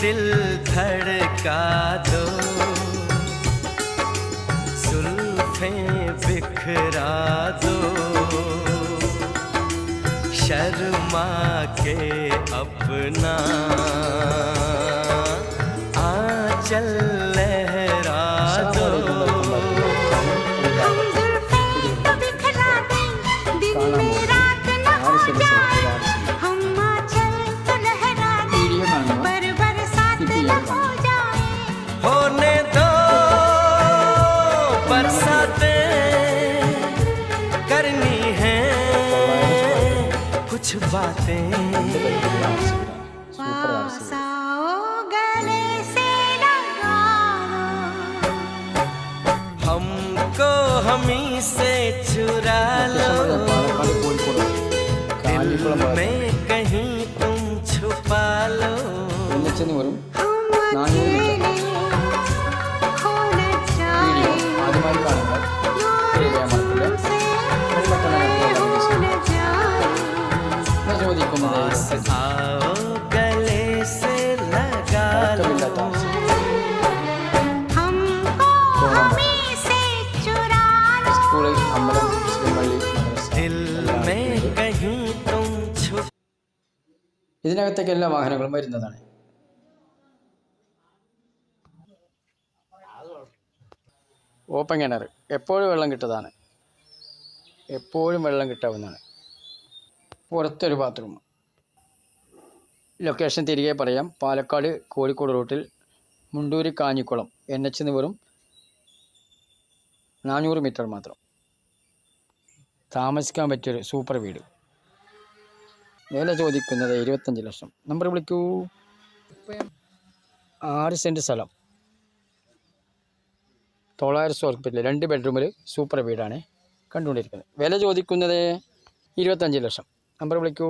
दिल धड़का दो, जुल्फें बिखरा दो, शर्मा के अपना आंचल लहरा दो। हम जुल्फें तो बिखरा दें, दिन रात न हो जाए, हम आंचल तो लहरा दें, पर बरसात न हो जाए। होने दो बरसातें, करनी है कुछ बातें। पास आओ गले से लगा लो, हमको हमी से चुरा लो, दिल में कहीं तुम छुपा लो। हम अकेले खो न जाए, तुमसे हो न जाए। पास आओ गले से लगा लो, हमको हमी से चुरा लो, दिल में कहीं तुम छुप। ഇതിനകത്തേക്ക് എല്ലാ വാഹനങ്ങളും വരുന്നതാണ്. ഓപ്പൺ കിണർ എപ്പോഴും വെള്ളം കിട്ടതാണ്, എപ്പോഴും വെള്ളം കിട്ടാവുന്നതാണ്. പുറത്തൊരു ബാത്റൂം. ലൊക്കേഷൻ തിരികെ പറയാം. പാലക്കാട് കോഴിക്കോട് റൂട്ടിൽ മുണ്ടൂര് കാഞ്ഞിക്കുളം NH ന്ന് വെറും 400 മീറ്റർ മാത്രം. താമസിക്കാൻ പറ്റിയൊരു സൂപ്പർ വീട്. വില ചോദിക്കുന്നത് 25 ലക്ഷം. നമ്പർ വിളിക്കൂ. 6 സെൻറ്റ് സ്ഥലം, 900 സ്ക്വയർ ഫീറ്റിൽ 2 ബെഡ്റൂമിൽ സൂപ്പർ വീടാണ് കണ്ടുകൊണ്ടിരിക്കുന്നത്. വില ചോദിക്കുന്നത് 25 ലക്ഷം. നമ്പർ വിളിക്കൂ.